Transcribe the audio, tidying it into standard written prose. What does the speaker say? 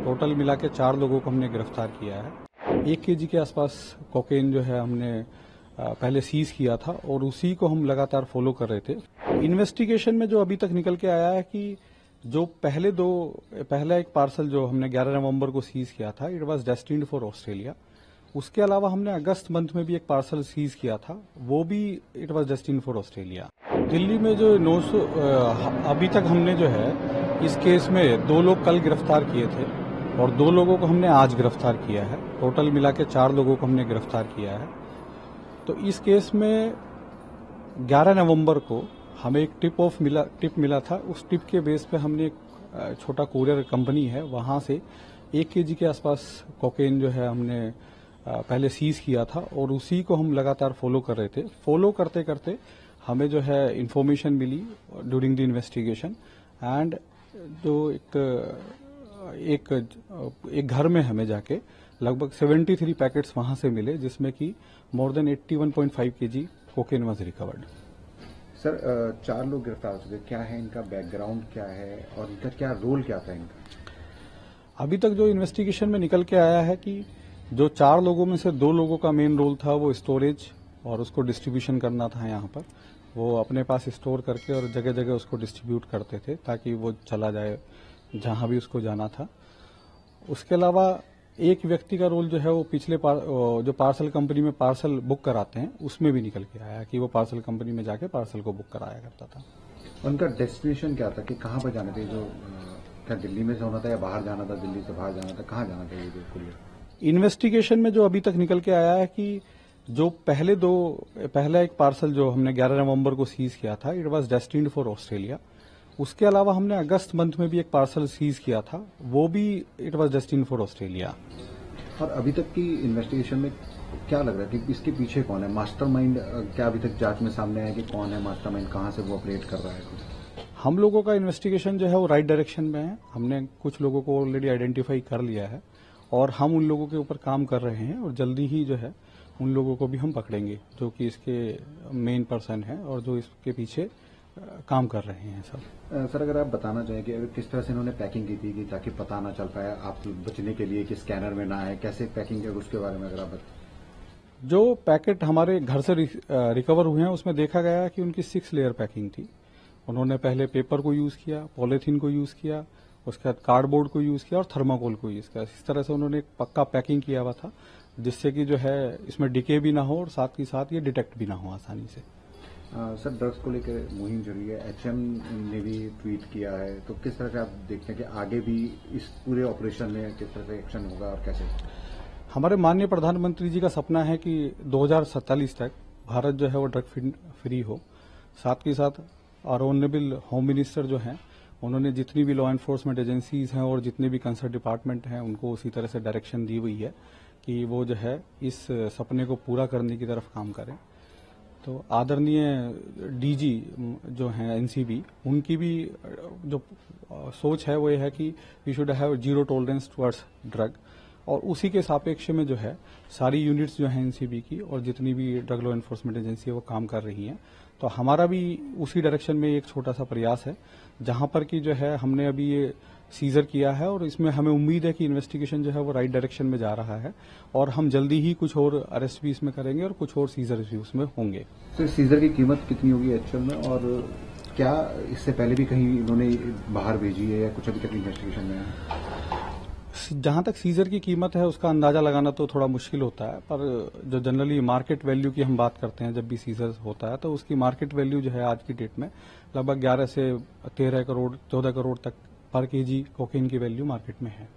Total मिला के 4 लोगों को हमने गिरफ्तार किया है। 1 केजी के आसपास कोकेन जो है हमने पहले सीज किया था और उसी को हम लगातार फॉलो कर रहे थे। इन्वेस्टिगेशन में जो अभी तक निकल के आया है कि जो पहला एक पार्सल जो हमने 11 नवंबर को सीज किया था, it was destined for Australia. उसके अलावा हमने अगस्त मंथ में भी एक पार्सल सीज किया था, वो भी it was destined for Australia. Delhi में जो 900 अभी तक हमने जो है इस केस में 2 लोग कल गिरफ्तार किए थे और 2 लोगों को हमने आज गिरफ्तार किया है। टोटल मिला के 4 लोगों को हमने गिरफ्तार किया है। तो इस केस में 11 नवंबर को हमें एक टिप मिला था। उस टिप के बेस पे हमने एक छोटा कुरियर कंपनी है, वहां से 1 केजी के आसपास कोकेन जो है हमने पहले सीज किया था और उसी को हम लगातार फॉलो कर रहे थे। फॉलो करते करते हमें जो है इंफॉर्मेशन मिली ड्यूरिंग द इन्वेस्टिगेशन एंड जो एक घर में हमें जाके लगभग 73 पैकेट्स वहां से मिले, जिसमें कि more than 81.5 KG cocaine was recovered. Sir, 4 लोग गिरफ्तार हो चुके, क्या है इनका बैकग्राउंड, क्या है और इनका क्या रोल क्या था इनका? अभी तक जो इन्वेस्टिगेशन में निकल के आया है कि जो 4 लोगों में से 2 लोगों का मेन रोल था वो स्टोरेज और उसको डिस्ट्रीब्यूशन करना था। यहाँ पर वो अपने पास स्टोर करके और जगह जगह उसको डिस्ट्रीब्यूट करते थे ताकि वो चला जाए जहां भी उसको जाना था। उसके अलावा एक व्यक्ति का रोल जो है वो पिछले जो पार्सल कंपनी में पार्सल बुक कराते हैं उसमें भी निकल के आया कि वो पार्सल कंपनी में जाके पार्सल को बुक कराया करता था। उनका डेस्टिनेशन क्या था कि कहाँ पर जाना था? जो क्या दिल्ली में से होना था या बाहर जाना था? दिल्ली से बाहर जाना था, कहाँ जाना था ये कुरियर? इन्वेस्टिगेशन में जो अभी तक निकल के आया है कि जो पहला एक पार्सल जो हमने 11 नवंबर को सीज किया था, it was destined for Australia. उसके अलावा हमने अगस्त मंथ में भी एक पार्सल सीज किया था, वो भी it was destined for Australia. और अभी तक की इन्वेस्टिगेशन में क्या लग रहा है कि इसके पीछे कौन है? मास्टरमाइंड क्या अभी तक जांच में सामने आया कि कौन है मास्टरमाइंड, कहाँ से वो ऑपरेट कर रहा है? हम लोगों का इन्वेस्टिगेशन जो है वो राइट डायरेक्शन में है। हमने कुछ लोगों को ऑलरेडी आइडेंटिफाई कर लिया है और हम उन लोगों के ऊपर काम कर रहे हैं और जल्दी ही जो है उन लोगों को भी हम पकड़ेंगे जो कि इसके मेन पर्सन है और जो इसके पीछे काम कर रहे हैं सब। सर, अगर आप बताना चाहें कि किस तरह से इन्होंने पैकिंग की थी कि ताकि पता ना चल पाए आप बचने के लिए कि स्कैनर में ना आए, कैसे पैकिंग है उसके बारे में अगर आप जो पैकेट हमारे घर से रिकवर हुए हैं उसमें देखा गया कि उनकी 6 लेयर पैकिंग थी। उन्होंने पहले पेपर को यूज किया, पॉलीथीन को यूज किया, उसके बाद कार्डबोर्ड को यूज किया और थर्माकोल को यूज किया। इस तरह से उन्होंने एक पक्का पैकिंग किया हुआ था जिससे कि जो है इसमें डिके भी ना हो और साथ ही साथ ये डिटेक्ट भी ना हो आसानी से। सर, ड्रग्स को लेकर मुहिम चल रही है, एचएम ने भी ट्वीट किया है, तो किस तरह से आप देखते हैं कि आगे भी इस पूरे ऑपरेशन में किस तरह से एक्शन होगा और कैसे? हमारे माननीय प्रधानमंत्री जी का सपना है कि 2047 तक भारत जो है वो ड्रग फ्री हो। साथ ही साथ ऑनरेबल होम मिनिस्टर जो हैं उन्होंने जितनी भी लॉ एनफोर्समेंट एजेंसीज हैं और जितने भी कंसर्न डिपार्टमेंट हैं उनको उसी तरह से डायरेक्शन दी हुई है कि वो जो है इस सपने को पूरा करने की तरफ काम करें। तो आदरणीय डीजी जो हैं एनसीबी, उनकी भी जो सोच है वो ये है कि we should have 0 tolerance towards drug और उसी के सापेक्ष में जो है सारी यूनिट्स जो हैं एनसीबी की और जितनी भी ड्रग लॉ एनफोर्समेंट एजेंसी है वो काम कर रही हैं। तो हमारा भी उसी डायरेक्शन में एक छोटा सा प्रयास है जहां पर कि जो है हमने अभी ये सीजर किया है और इसमें हमें उम्मीद है कि इन्वेस्टिगेशन जो है वो राइट डायरेक्शन में जा रहा है और हम जल्दी ही कुछ और अरेस्ट भी इसमें करेंगे और कुछ और सीजर भी उसमें होंगे। तो सीजर की कीमत कितनी होगी एक्चुअल में, और क्या इससे पहले भी कहीं इन्होंने बाहर भेजी है या कुछ अभी तक इन्वेस्टिगेशन में है? जहां तक सीजर की कीमत है उसका अंदाजा लगाना तो थोड़ा मुश्किल होता है, पर जो जनरली मार्केट वैल्यू की हम बात करते हैं जब भी सीजर होता है तो उसकी मार्केट वैल्यू जो है आज की डेट में लगभग 11 से 13 करोड़ 14 करोड़ तक पर केजी कोकेन की वैल्यू मार्केट में है।